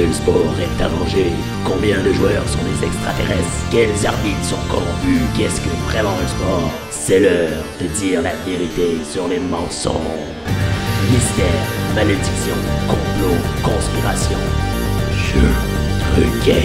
Quel sport est arrangé? Combien de joueurs sont des extraterrestres? Quels arbitres sont corrompus? Qu'est-ce que vraiment un sport? C'est l'heure de dire la vérité sur les mensonges. Mystère, malédiction, complot, conspiration. Jeu truqué.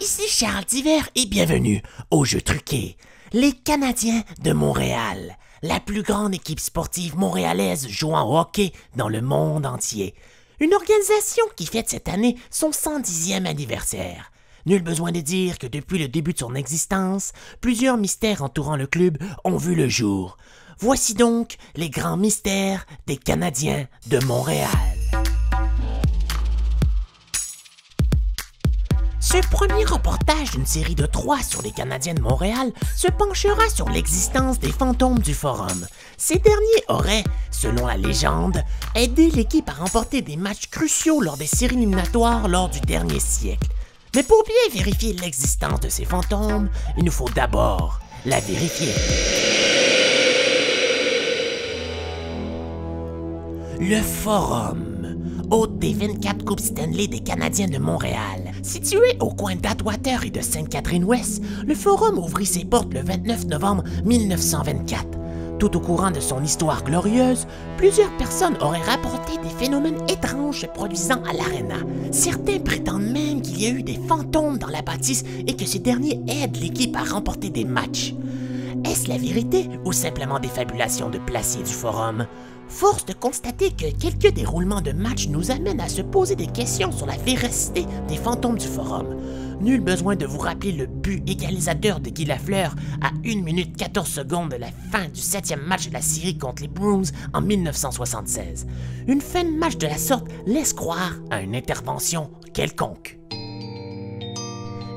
Ici Charles Divers et bienvenue au Jeu truqué. Les Canadiens de Montréal, la plus grande équipe sportive montréalaise jouant au hockey dans le monde entier. Une organisation qui fête cette année son 110e anniversaire. Nul besoin de dire que depuis le début de son existence, plusieurs mystères entourant le club ont vu le jour. Voici donc les grands mystères des Canadiens de Montréal. Ce premier reportage d'une série de 3 sur les Canadiens de Montréal se penchera sur l'existence des fantômes du Forum. Ces derniers auraient, selon la légende, aidé l'équipe à remporter des matchs cruciaux lors des séries éliminatoires lors du dernier siècle. Mais pour bien vérifier l'existence de ces fantômes, il nous faut d'abord la vérifier. Le Forum, hôte des 24 Coupes Stanley des Canadiens de Montréal. Situé au coin d'Atwater et de Sainte-Catherine-Ouest, le Forum ouvrit ses portes le 29 novembre 1924. Tout au courant de son histoire glorieuse, plusieurs personnes auraient rapporté des phénomènes étranges se produisant à l'aréna. Certains prétendent même qu'il y a eu des fantômes dans la bâtisse et que ces derniers aident l'équipe à remporter des matchs. Est-ce la vérité ou simplement des fabulations de placiers du Forum? Force de constater que quelques déroulements de matchs nous amènent à se poser des questions sur la véracité des fantômes du Forum. Nul besoin de vous rappeler le but égalisateur de Guy Lafleur à 1 minute 14 secondes de la fin du 7e match de la série contre les Bruins en 1976. Une fin de match de la sorte laisse croire à une intervention quelconque.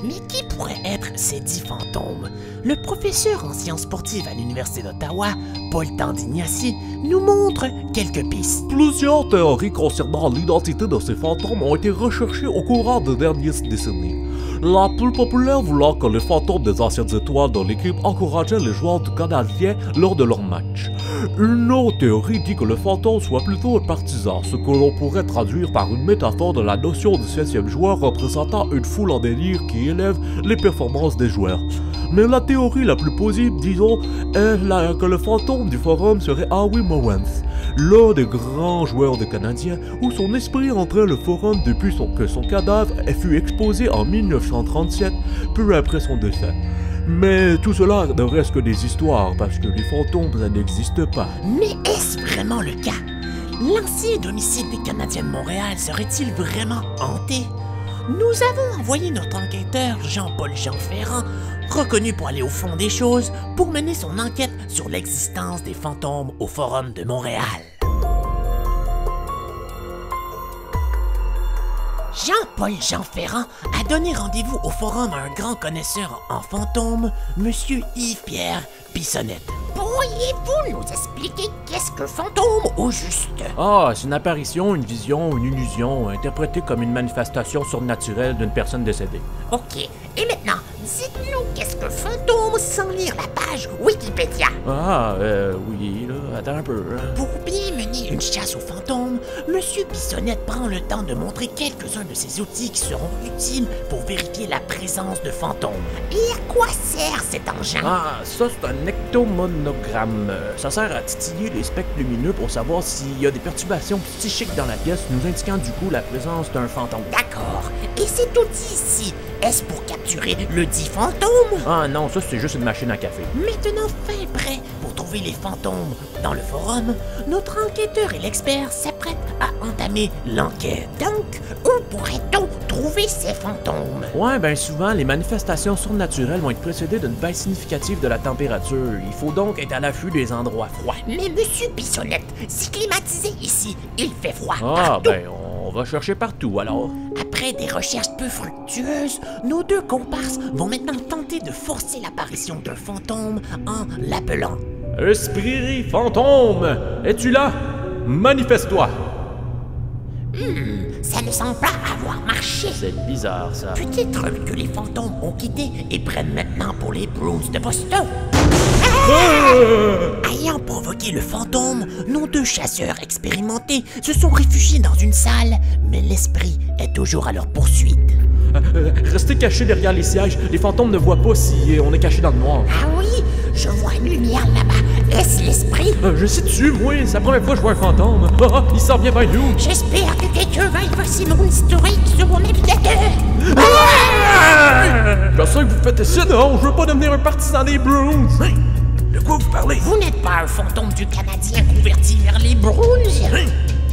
Mais qui pourrait être ces 10 fantômes? Le professeur en sciences sportives à l'Université d'Ottawa, Paul Tandignassi, nous montre quelques pistes. Plusieurs théories concernant l'identité de ces fantômes ont été recherchées au courant des dernières décennies. La plus populaire voulant que les fantômes des anciennes étoiles de l'équipe encourageaient les joueurs du Canadien lors de leurs matchs. Une autre théorie dit que le fantôme soit plutôt un partisan, ce que l'on pourrait traduire par une métaphore de la notion du 16e joueur représentant une foule en délire qui élève les performances des joueurs. Mais la théorie la plus plausible, disons, est que le fantôme du Forum serait Howie Morenz, l'un des grands joueurs des Canadiens, où son esprit entrait le Forum depuis que son cadavre fut exposé en 1937, peu après son décès. Mais tout cela ne reste que des histoires, parce que les fantômes, ça n'existe pas. Mais est-ce vraiment le cas? L'ancien domicile des Canadiens de Montréal serait-il vraiment hanté? Nous avons envoyé notre enquêteur Jean-Paul Ferrand, reconnu pour aller au fond des choses, pour mener son enquête sur l'existence des fantômes au Forum de Montréal. Jean-Paul Ferrand a donné rendez-vous au Forum à un grand connaisseur en fantômes, Monsieur Yves-Pierre Bissonnette. Pourriez-vous nous expliquer qu'est-ce que fantôme au juste? Ah, c'est une apparition, une vision, une illusion, interprétée comme une manifestation surnaturelle d'une personne décédée. Ok, et maintenant, dites-nous qu'est-ce que fantôme sans lire la page Wikipédia? Oui, là, attends un peu. Pour bien mener une chasse aux fantômes, Monsieur Bissonnette prend le temps de montrer quelques-uns de ses outils qui seront utiles pour vérifier la présence de fantômes. Et à quoi sert cet engin? Ah, ça c'est un ectomonogramme. Ça sert à titiller les spectres lumineux pour savoir s'il y a des perturbations psychiques dans la pièce, nous indiquant du coup la présence d'un fantôme. D'accord. Et cet outil ici, est-ce pour capturer le dit fantôme? Ah non, ça c'est juste une machine à café. Maintenant fin prêt pour trouver les fantômes dans le Forum, notre enquêteur et l'expert s'apprêtent à entamer l'enquête. Donc, où pourrait-on trouver ces fantômes? Ouais, ben souvent, les manifestations surnaturelles vont être précédées d'une baisse significative de la température. Il faut donc être à l'affût des endroits froids. Mais Monsieur Bissonnette, c'est climatisé ici. Il fait froid Ah, partout. ben on va chercher partout alors. Après des recherches peu fructueuses, nos deux comparses vont maintenant tenter de forcer l'apparition d'un fantôme en l'appelant. Esprit fantôme, es-tu là? Manifeste-toi! Ça ne semble pas avoir marché. C'est bizarre ça. Peut-être que les fantômes ont quitté et prennent maintenant pour les Bruins de Boston. Ayant pour provoquer le fantôme, nos 2 chasseurs expérimentés se sont réfugiés dans une salle, mais l'esprit est toujours à leur poursuite. Restez cachés derrière les sièges. Les fantômes ne voient pas si on est caché dans le noir. Ah oui, je vois une lumière là-bas. Est-ce l'esprit? Je sais dessus, moi. C'est la première fois que je vois un fantôme. Il s'en vient vers nous. J'espère que quelqu'un va effacer mon historique sur mon navigateur. Je sais que vous faites ça. Non, je veux pas devenir un partisan des Bruins. De quoi vous parlez? Vous n'êtes pas un fantôme du Canadien converti vers les Bruins?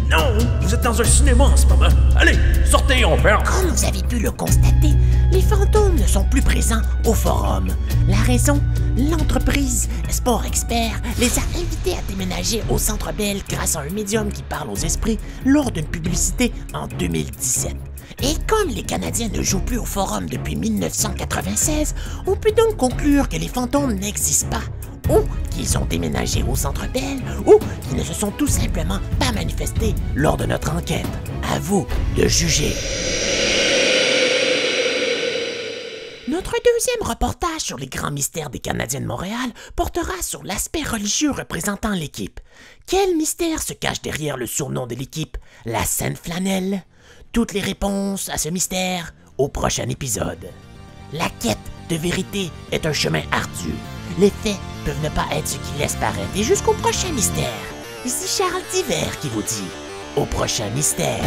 Non, vous êtes dans un cinéma en ce moment. Allez, sortez, on perd. Comme vous avez pu le constater, les fantômes ne sont plus présents au forum. La raison? L'entreprise Sport Expert les a invités à déménager au Centre Bell grâce à un médium qui parle aux esprits lors d'une publicité en 2017. Et comme les Canadiens ne jouent plus au forum depuis 1996, on peut donc conclure que les fantômes n'existent pas, ou qu'ils ont déménagé au Centre Bell, ou qu'ils ne se sont tout simplement pas manifestés lors de notre enquête. À vous de juger. Notre deuxième reportage sur les grands mystères des Canadiens de Montréal portera sur l'aspect religieux représentant l'équipe. Quel mystère se cache derrière le surnom de l'équipe, la Sainte Flanelle? Toutes les réponses à ce mystère au prochain épisode. La quête de vérité est un chemin ardu. Les faits peuvent ne pas être ce qu'ils laissent paraître. Et jusqu'au prochain mystère. Ici Charles Divers qui vous dit au prochain mystère.